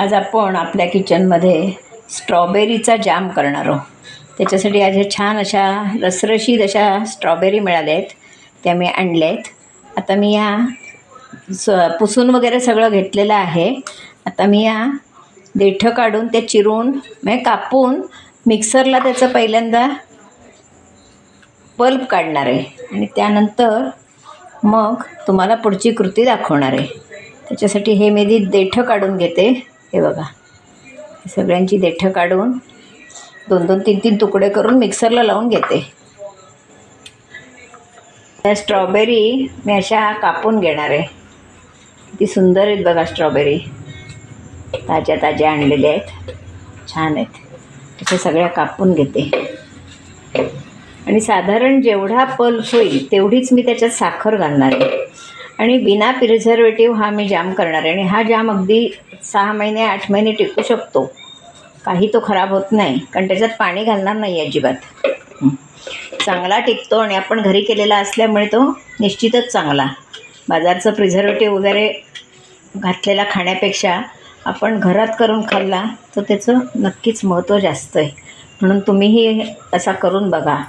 आज आपण आपल्या किचनमध्ये स्ट्रॉबेरीचा जाम करणार आहोत. त्याच्यासाठी आज हे छान अशा रसरशीत अशा स्ट्रॉबेरी मिळाल्या आहेत, त्या मी आणल्या आहेत. आता मी या पुसून वगैरे सगळं घेतलेलं आहे. आता मी या देठं काढून ते चिरून म्हणजे कापून मिक्सरला त्याचं पहिल्यांदा पल्प काढणार आहे आणि त्यानंतर मग तुम्हाला पुढची कृती दाखवणार आहे. त्याच्यासाठी हे मी देठं काढून घेते. हे बघा, सगळ्यांची देठं काढून 2-2, 3-3 तुकडे करून मिक्सरला लावून घेते. त्या स्ट्रॉबेरी मी अशा कापून घेणार आहे. किती सुंदर आहेत बघा, स्ट्रॉबेरी ताज्या ताज्या आणलेल्या आहेत, छान आहेत. त्याच्या सगळ्या कापून घेते आणि साधारण जेवढा पल्प होईल तेवढीच मी त्याच्यात साखर घालणार आहे आणि बिना प्रिझर्वेटिव्ह हा मी जाम करणार आहे. आणि हा जाम अगदी 6 महिने 8 महिने टिकू शकतो, काही तो खराब होत नाही, कारण त्याच्यात पाणी घालणार नाही अजिबात. चांगला टिकतो आणि आपण घरी केलेला असल्यामुळे तो निश्चितच चांगला. बाजारचं प्रिझर्वेटिव्ह वगैरे घातलेला खाण्यापेक्षा आपण घरात करून खाल्ला तर त्याचं नक्कीच महत्त्व जास्त आहे. म्हणून तुम्हीही असा करून बघा.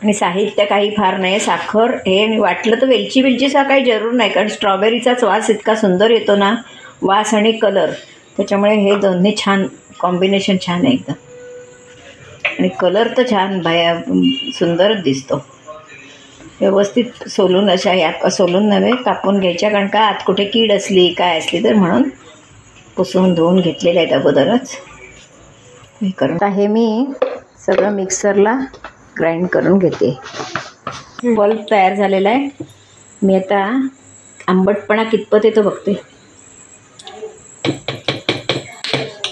आणि साहित्य काही फार नाही, साखर हे, आणि वाटलं तर वेलचीचा काही जरूर नाही, कारण स्ट्रॉबेरीचाच वास इतका सुंदर येतो ना, वास आणि कलर, त्याच्यामुळे हे दोन्ही छान कॉम्बिनेशन छान आहे एकदम. आणि कलर तर छान सुंदरच दिसतो. व्यवस्थित सोलून अशा या सोलून नव्हे कापून घ्यायच्या, कारण का आत कुठे कीड असली काय असली तर, म्हणून पुसून धुवून घेतलेलं आहेत अगोदरच हे करून. आता हे मी सगळं मिक्सरला ग्राइंड करून घेते. पल्प तयार झालेला आहे. मी आता आंबटपणा कितपत येतो बघते.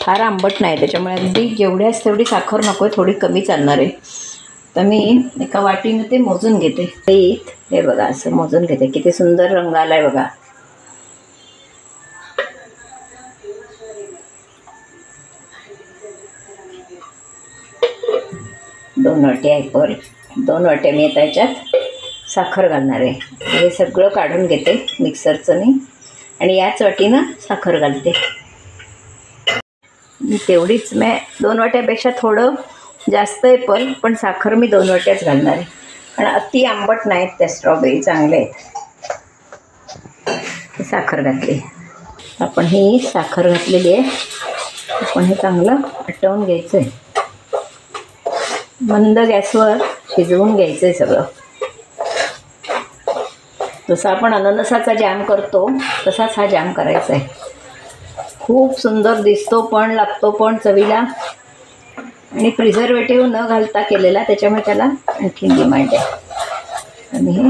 फार आंबट नाही, त्याच्यामुळे अगदी जेवढ्याच तेवढी साखर नको आहे, थोडी कमी चालणार आहे. तर मी एका वाटीनं ते मोजून घेते. हे बघा, असं मोजून घेते. किती सुंदर रंग आला आहे बघा. दोन वाटे मी आता याच्यात साखर घालणार आहे. हे सगळं काढून घेते मिक्सरचं मी आणि याच वाटीनं साखर घालते. तेवढीच मी 2 वाट्यापेक्षा थोडं जास्त आहे, पण साखर मी 2 वाट्याच घालणार आहे, कारण अति आंबट नाहीत त्या स्ट्रॉबेरी, चांगल्या आहेत. साखर घातली. आपण ही साखर घातलेली आहे. आपण हे चांगलं आटवून घ्यायचं आहे. मंद गॅसवर शिजवून घ्यायचं आहे सगळं. जसं आपण अननसाचा जॅम करतो तसाच हा जॅम करायचा आहे. खूप सुंदर दिसतो पण, लागतो पण चवीला, आणि प्रिझर्वेटिव्ह न घालता केलेला, त्याच्यामुळे त्याला आणखी डिमांड आहे. आणि हे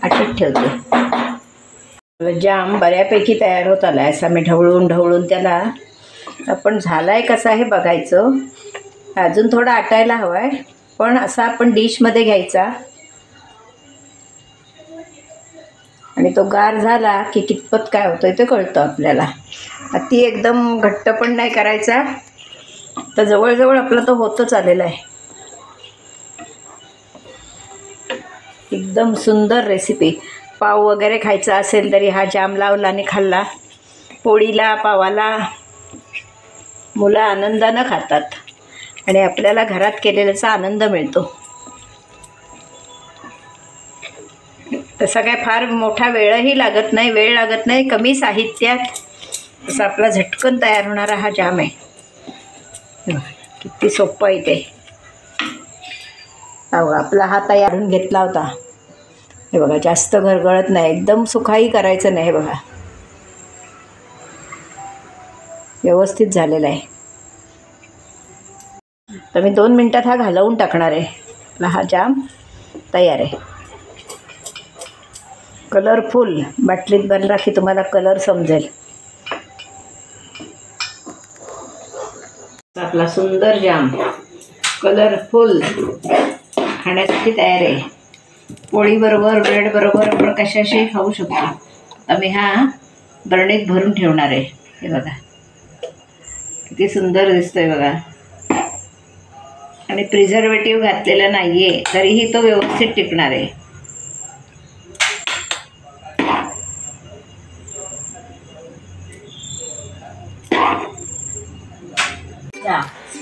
आटत ठेवते. जाम बऱ्यापैकी तयार होत आला आहे. असा मी ढवळून त्याला, आपण झाला आहे कसा हे बघायचं. अजून थोडा आटायला हवा आहे, पण असा आपण डिशमध्ये घ्यायचा आणि तो गार झाला की कितपत काय होतं आहे ते कळतं आपल्याला. अति एकदम घट्ट पण नाही करायचा, तर जवळजवळ आपला तो होतच आलेला आहे. एकदम सुंदर रेसिपी. पाव वगैरे खायचा असेल तरी हा जाम लावला आणि खाल्ला. पोळीला, पावाला मुलं आनंदानं खातात आणि आपल्याला घरात केलेल्याचा आनंद मिळतो. तसा काय फार मोठा वेळ लागत नाही, कमी साहित्यात तसा आपला झटकन तयार होणारा हा जाम आहे. किती सोपं आहे ते. आपला हा तयार करून घेतला होता. हे बघा, जास्त घरगळत नाही, एकदम सुखाही करायचं नाही. हे बघा, व्यवस्थित झालेला आहे. तर मी 2 मिनटात हा घालवून टाकणार आहे. आपला हा जाम तयार आहे. कलरफुल बाटलीत बनला की तुम्हाला कलर समजेल. आपला सुंदर जाम कलरफुल खाण्यासाठी तयार आहे. पोळीबरोबर, ब्रेडबरोबर आपण कशाशी खाऊ शकतो. आम्ही हा बरणीत भरून ठेवणार आहे. हे बघा किती सुंदर दिसतोय बघा. आणि प्रिझर्वेटिव्ह घातलेलं नाही आहे तरीही तो व्यवस्थित टिकणार आहे.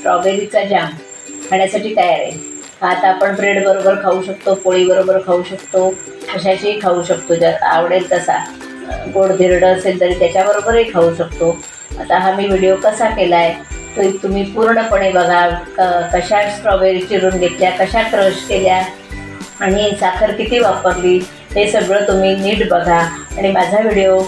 स्ट्रॉबेरीचा जाम खाण्यासाठी तयार आहे. हा आता आपण ब्रेड बरोबर खाऊ शकतो, पोळी बरोबर खाऊ शकतो, कशाशीही खाऊ शकतो, जर आवडेल तसा. गोड धिरडं असेल तरी त्याच्याबरोबरही खाऊ शकतो. आता हा मी व्हिडिओ कसा केला आहे तो तुम्ही पूर्णपणे बघा. कशा स्ट्रॉबेरी चिरून घेतल्या, कशा क्रश केल्या आणि साखर किती वापरली हे सगळं तुम्ही नीट बघा. आणि माझा व्हिडिओ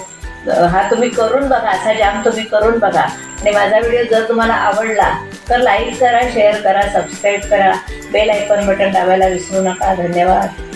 हा तुम्ही करून बघा, असा जाम तुम्ही करून बघा. आणि माझा व्हिडिओ जर तुम्हाला आवडला तर लाईक करा, शेअर करा, सबस्क्राईब करा, बेल आयकॉन बटन दाबायला विसरू नका. धन्यवाद.